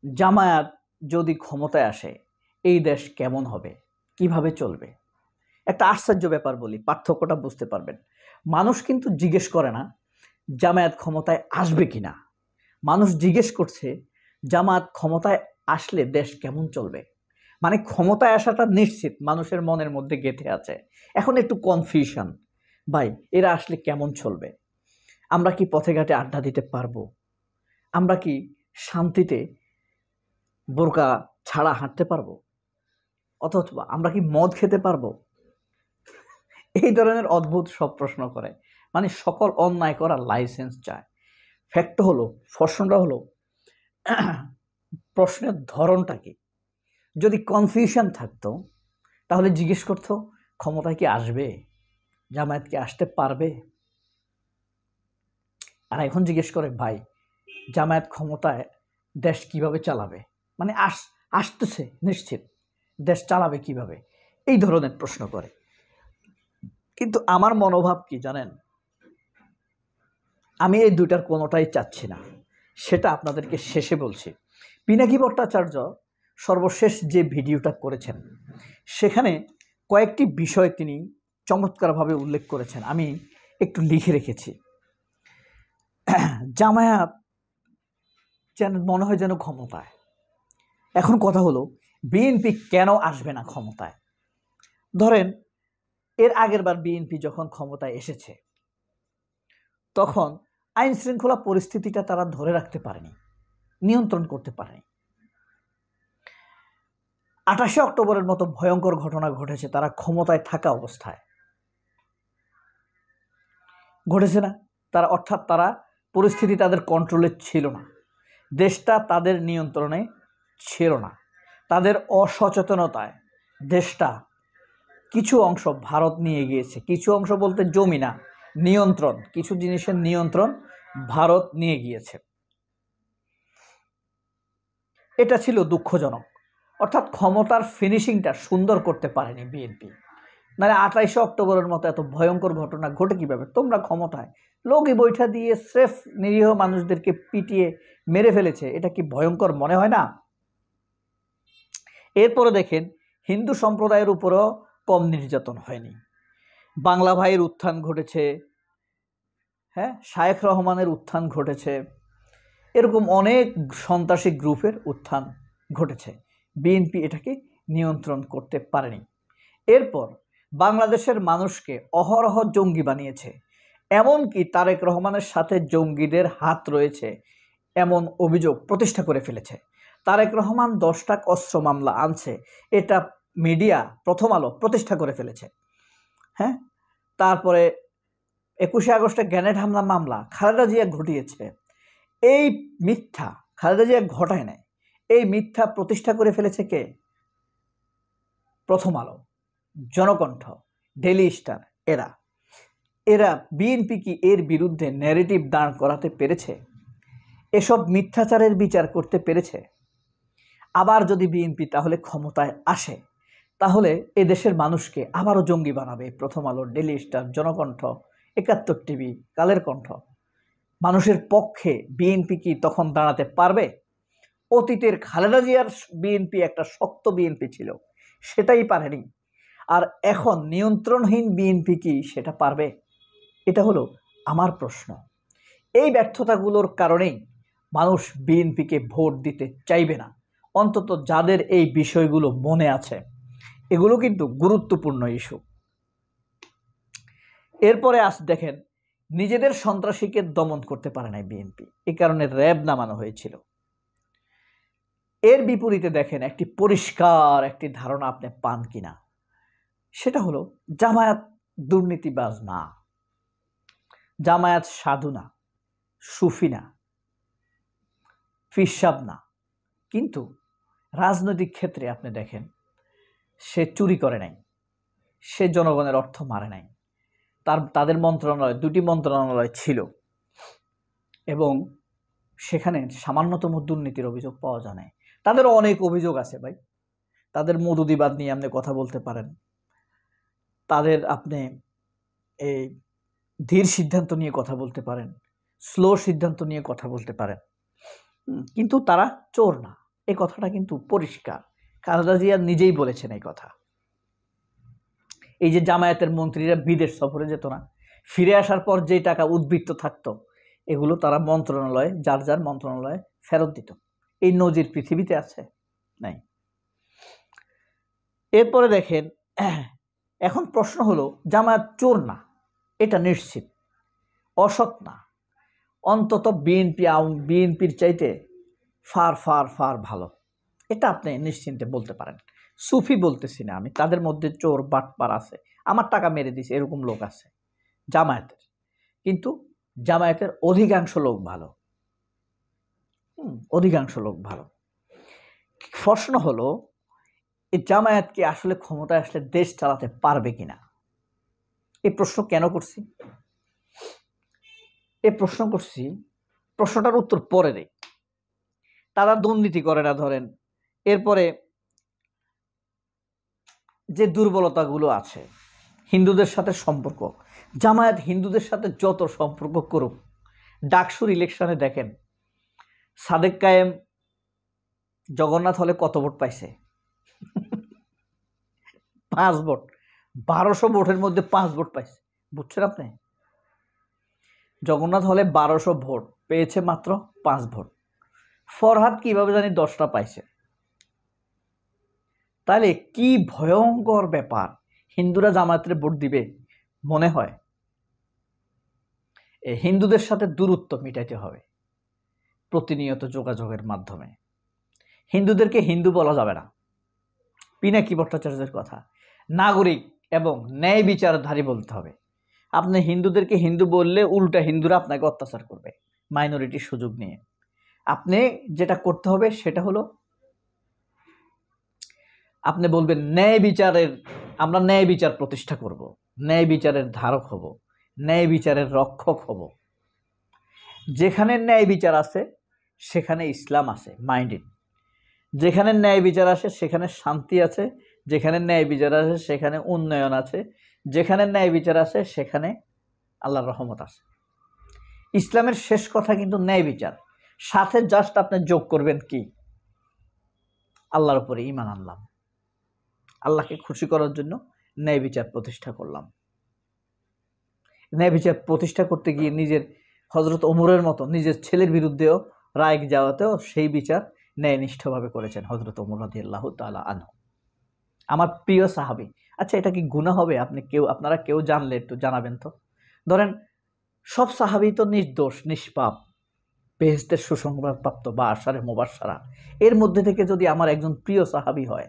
জামায়াত যদি ক্ষমতায় আসে এই দেশ কেমন হবে, কিভাবে চলবে? একটা আশ্চর্য ব্যাপার বলি, পার্থক্যটা বুঝতে পারবেন। মানুষ কিন্তু জিজ্ঞেস করে না জামায়াত ক্ষমতায় আসবে কিনা, মানুষ জিজ্ঞেস করছে জামায়াত ক্ষমতায় আসলে দেশ কেমন চলবে। মানে ক্ষমতায় আসাটা নিশ্চিত মানুষের মনের মধ্যে গেঁথে আছে, এখন একটু কনফিউশন, ভাই এরা আসলে কেমন চলবে, আমরা কি পথে ঘাটে আড্ডা দিতে পারবো, আমরা কি শান্তিতে বোরকা ছাড়া হাঁটতে পারবো, অথবা আমরা কি মদ খেতে পারবো। এই ধরনের অদ্ভুত সব প্রশ্ন করে, মানে সকল অন্যায় করার লাইসেন্স চায়। ফ্যাক্ট হলো, প্রশ্নটা হলো প্রশ্নের ধরনটা কি। যদি কনফিউশন থাকতো তাহলে জিজ্ঞেস করতো ক্ষমতায় কি আসবে, জামায়াত কি আসতে পারবে। আর এখন জিজ্ঞেস করে ভাই জামায়াত ক্ষমতায় দেশ কিভাবে চালাবে, মানে আসতেছে নিশ্চিত, দেশ চালাবে কিভাবে, এই ধরনের প্রশ্ন করে। কিন্তু আমার মনোভাব কি জানেন, আমি এই দুইটার কোনোটাই চাচ্ছি না, সেটা আপনাদেরকে শেষে বলছি। পিনাকি ভট্টাচার্য সর্বশেষ যে ভিডিওটা করেছেন সেখানে কয়েকটি বিষয় তিনি চমৎকারভাবে উল্লেখ করেছেন, আমি একটু লিখে রেখেছি। জামায়াত যেন মনে হয় যেন ক্ষমতায়। এখন কথা হলো বিএনপি কেন আসবে না ক্ষমতায়। ধরেন এর আগের বার বিএনপি যখন ক্ষমতায় এসেছে তখন আইন শৃঙ্খলা পরিস্থিতিটা তারা ধরে রাখতে পারেনি, নিয়ন্ত্রণ করতে পারেনি। 28 অক্টোবরের মতো ভয়ঙ্কর ঘটনা ঘটেছে তারা ক্ষমতায় থাকা অবস্থায়, ঘটেছে না? তারা অর্থাৎ তারা পরিস্থিতি তাদের কন্ট্রোলে ছিল না, দেশটা তাদের নিয়ন্ত্রণে ছিল না, তাদের অসচেতনতায় দেশটা কিছু অংশ ভারত নিয়ে গিয়েছে। কিছু অংশ বলতে জমি না, নিয়ন্ত্রণ, কিছু জিনিসের নিয়ন্ত্রণ ভারত নিয়ে গিয়েছে। এটা ছিল দুঃখজনক, অর্থাৎ ক্ষমতার ফিনিশিংটা সুন্দর করতে পারেনি বিএনপি। নাহলে 28 অক্টোবরের মতো এত ভয়ঙ্কর ঘটনা ঘটে কিভাবে? তোমরা ক্ষমতায়, লোকই বৈঠা দিয়ে স্রেফ নিরীহ মানুষদেরকে পিটিয়ে মেরে ফেলেছে, এটা কি ভয়ঙ্কর মনে হয় না? এরপরে দেখেন হিন্দু সম্প্রদায়ের উপরও কম নির্যাতন হয়নি। বাংলা ভাইয়ের উত্থান ঘটেছে, হ্যাঁ, শায়েখ রহমানের উত্থান ঘটেছে, এরকম অনেক সন্ত্রাসী গ্রুপের উত্থান ঘটেছে, বিএনপি এটাকে নিয়ন্ত্রণ করতে পারেনি। এরপর বাংলাদেশের মানুষকে অহরহ জঙ্গি বানিয়েছে, এমনকি তারেক রহমানের সাথে জঙ্গিদের হাত রয়েছে এমন অভিযোগ প্রতিষ্ঠা করে ফেলেছে। তারেক রহমান 10টা অস্ত্র মামলা আনছে, এটা মিডিয়া প্রথম আলো প্রতিষ্ঠা করে ফেলেছে। হ্যাঁ, তারপরে 21শে আগস্টে গ্রেনেড হামলা মামলা খালেদা জিয়া ঘটিয়েছে, এই মিথ্যা খালেদা জিয়া ঘটায় নাই, এই মিথ্যা প্রতিষ্ঠা করে ফেলেছে কে? প্রথম আলো, জনকণ্ঠ, ডেইলি স্টার। এরা এরা বিএনপি কি এর বিরুদ্ধে ন্যারেটিভ দাঁড় করাতে পেরেছে? এসব মিথ্যাচারের বিচার করতে পেরেছে? আবার যদি বিএনপি তাহলে ক্ষমতায় আসে তাহলে এ দেশের মানুষকে আবারও জঙ্গি বানাবে প্রথম আলো, daily star, Janakantha, 71 TV, Kaler Kantho. মানুষের পক্ষে বিএনপি কি তখন দাঁড়াতে পারবে? অতীতের খালেদা জিয়ার বিএনপি একটা শক্ত বিএনপি ছিল, সেটাই পারেনি। আর এখন নিয়ন্ত্রণহীন বিএনপি কি সেটা পারবে? এটা হলো আমার প্রশ্ন। এই ব্যর্থতাগুলোর কারণেই মানুষ বিএনপিকে ভোট দিতে চাইবে না, অন্তত যাদের এই বিষয়গুলো মনে আছে। এগুলো কিন্তু গুরুত্বপূর্ণ ইস্যু। এরপরে দেখেন নিজেদের সন্ত্রাসীকে দমন করতে পারে নাই বিএনপি, এই কারণে র্যাব নামানো হয়েছিল। এর বিপরীতে দেখেন একটি পরিষ্কার একটি ধারণা আপনি পান কিনা, সেটা হলো জামায়াত দুর্নীতিবাজ না, জামায়াত সাধু না, সুফি না, ফিসাব না, কিন্তু রাজনৈতিক ক্ষেত্রে আপনি দেখেন সে চুরি করে নাই, সে জনগণের অর্থ মারে নাই, তাদের মন্ত্রণালয়, 2টি মন্ত্রণালয় ছিল এবং সেখানে সামান্যতম দুর্নীতির অভিযোগ পাওয়া যায় না। তাদেরও অনেক অভিযোগ আছে ভাই, তাদের মধুদিবাদ নিয়ে আপনি কথা বলতে পারেন, তাদের আপনি এই ধীর সিদ্ধান্ত নিয়ে কথা বলতে পারেন, স্লো সিদ্ধান্ত নিয়ে কথা বলতে পারেন, কিন্তু তারা চোর না, এই কথাটা কিন্তু পরিষ্কার। খালেদা জিয়া নিজেই বলেছেন এই কথা। এই যে জামায়াতের মন্ত্রীরা বিদেশ সফরে যেত না, ফিরে আসার পর যে টাকা উদ্বৃত্ত থাকতো এগুলো তারা মন্ত্রণালয়ে, যার যার মন্ত্রণালয়ে ফেরত দিত। এই নজির পৃথিবীতে আছে? নাই। এরপরে দেখেন, এখন প্রশ্ন হলো, জামায়াত চোর না, এটা নিশ্চিত, অসৎ না, অন্তত বিএনপির চাইতে ফার ফার ফার ভালো, এটা আপনি নিশ্চিন্তে বলতে পারেন। সুফি বলতেছি না আমি, তাদের মধ্যে চোর বাটপার আছে, আমার টাকা মেরে দিছে এরকম লোক আছে জামায়াতের, কিন্তু জামায়াতের অধিকাংশ লোক ভালো। অধিকাংশ লোক ভালো। প্রশ্ন হলো, এই জামায়াত কি আসলে ক্ষমতায় আসলে দেশ চালাতে পারবে কিনা? এই প্রশ্ন কেন করছি? এই প্রশ্ন করছি, প্রশ্নটার উত্তর পরে দেই। তারা দুর্নীতি করে না ধরেন, এরপরে যে দুর্বলতাগুলো আছে, হিন্দুদের সাথে সম্পর্ক, জামায়াত হিন্দুদের সাথে যত সম্পর্ক করুক, ডাকসুর ইলেকশনে দেখেন সাদেক কায়েম জগন্নাথ হলে কত ভোট পাইছে? 5 ভোট। 1200 ভোটের মধ্যে 5 ভোট পাইছে, বুঝছেন আপনি? জগন্নাথ হলে 1200 ভোট পেয়েছে, মাত্র 5 ভোট। ফরহাদ কিভাবে জানি 10টা পাইছে। তাহলে কি ভয়ঙ্কর ব্যাপার, হিন্দুরা জামায়াতের ভোট দিবে মনে হয়? হিন্দুদের সাথে দূরত্ব মিটাইতে হবে প্রতিনিয়ত যোগাযোগের মাধ্যমে। হিন্দুদেরকে হিন্দু বলা যাবে না, পিনাকি ভট্টাচার্যের কথা, নাগরিক এবং ন্যায় বিচারধারী বলতে হবে। আপনি হিন্দুদেরকে হিন্দু বললে উল্টা হিন্দুরা আপনাকে অত্যাচার করবে মাইনরিটির সুযোগ নিয়ে। আপনি যেটা করতে হবে সেটা হলো, আপনি বলবেন ন্যায় বিচারের, আমরা ন্যায় বিচার প্রতিষ্ঠা করব, ন্যায় বিচারের ধারক হব, ন্যায় বিচারের রক্ষক হব। যেখানে ন্যায় বিচার আছে সেখানে ইসলাম আছে, মাইন্ডেড। যেখানে ন্যায় বিচার আসে সেখানে শান্তি আছে, যেখানে ন্যায় বিচার আছে সেখানে উন্নয়ন আছে, যেখানে ন্যায় বিচার আছে সেখানে আল্লাহর রহমত আছে। ইসলামের শেষ কথা কিন্তু ন্যায় বিচার, সাথে জাস্ট আপনি যোগ করবেন কি, আল্লাহর উপরে ঈমান আনলাম, আল্লাহকে খুশি করার জন্য ন্যায় বিচার প্রতিষ্ঠা করলাম। ন্যায় বিচার প্রতিষ্ঠা করতে গিয়ে নিজের হযরত ওমরের মতো নিজের ছেলের বিরুদ্ধেও রায় যাওয়াতেও সেই বিচার ন্যায়নিষ্ঠভাবে করেছেন হযরত ওমর রাদিয়াল্লাহু তাআলা আনহু, আমার প্রিয় সাহাবী। আচ্ছা, এটা কি গুনাহ হবে? আপনারা কেউ জানলে একটু জানাবেন তো। ধরেন সব সাহাবী তো নির্দোষ, নিষ্পাপ, বেহেশতের সুসংবাদপ্রাপ্ত বা আশারে মুবাশশারা, এর মধ্যে থেকে যদি আমার একজন প্রিয় সাহাবী হয়,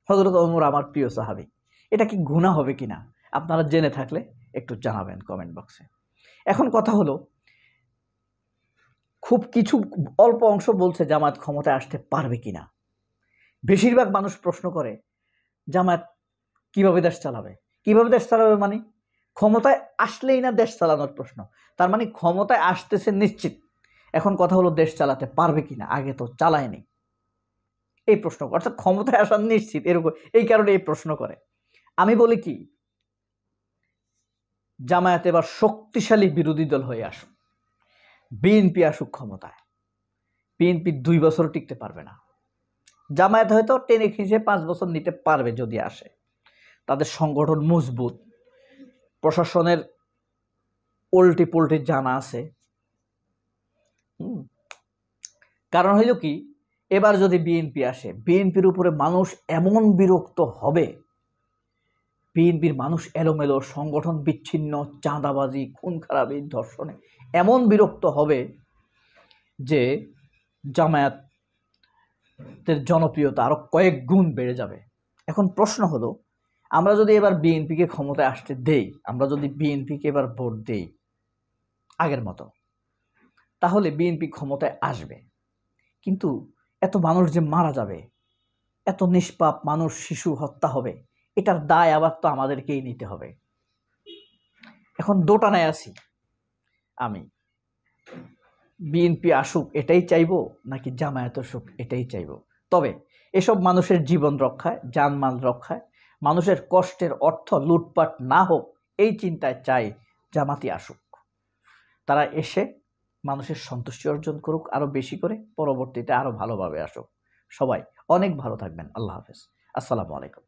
হযরত ওমর আমার প্রিয় সাহাবী, এটা কি গুনাহ হবে কিনা? আপনারা জেনে থাকলে একটু জানাবেন কমেন্ট বক্সে। এখন কথা হলো, খুব কিছু অল্প অংশ বলছে জামায়াত ক্ষমতায় আসতে পারবে কিনা। বেশিরভাগ মানুষ প্রশ্ন করে জামায়াত কিভাবে দেশ চালাবে? কিভাবে দেশ চালাবে মানে ক্ষমতায় আসলেই না দেশ চালানোর প্রশ্ন, তার মানে ক্ষমতায় আসতেছে নিশ্চিত। এখন কথা হলো দেশ চালাতে পারবে কিনা, আগে তো চালায়নি, এই প্রশ্ন, অর্থাৎ ক্ষমতায় আসা নিশ্চিত এরকম, এই কারণে এই প্রশ্ন করে। আমি বলি কি, জামায়াত এবার শক্তিশালী বিরোধী দল হয়ে আসুক, বিএনপি আসুক ক্ষমতায়, বিএনপি 2 বছর টিকতে পারবে না। জামায়াত হয়তো টেনে খিঁচে 5 বছর নিতে পারবে যদি আসে, তাদের সংগঠন মজবুত, প্রশাসনের উল্টি পুল্টি জানা আছে। কারণ হইল কি, এবার যদি বিএনপি আসে, বিএনপির উপরে মানুষ এমন বিরক্ত হবে, বিএনপির মানুষ এলোমেলো, সংগঠন বিচ্ছিন্ন, চাঁদাবাজি, খুন খারাপি, ধর্ষণে এমন বিরক্ত হবে যে জামায়াতের জনপ্রিয়তা আরো কয়েক গুণ বেড়ে যাবে। এখন প্রশ্ন হলো, আমরা যদি এবার বিএনপিকে ক্ষমতায় আসতে দেই, আমরা যদি বিএনপিকে এবার ভোট দেই আগের মতো, তাহলে বিএনপি ক্ষমতায় আসবে, কিন্তু এত মানুষ যে মারা যাবে, এত নিষ্পাপ মানুষ, শিশু হত্যা হবে, এটার দায় আবার তো আমাদেরকেই নিতে হবে। এখন দোটানায় আছি আমি, বিএনপি আসুক এটাই চাইবো নাকি জামায়াত আসুক এটাই চাইবো। তবে এসব মানুষের জীবন রক্ষায়, জানমাল রক্ষায়, মানুষের কষ্টের অর্থ লুটপাট না হোক, এই চিন্তায় চাই জামাতি আসুক। তারা এসে মানুষের সন্তুষ্টি অর্জন করুক আরো বেশি করে, পরবর্তীতে আরো ভালোভাবে আসুক। সবাই অনেক ভালো থাকবেন। আল্লাহ হাফেজ। আসসালামু আলাইকুম।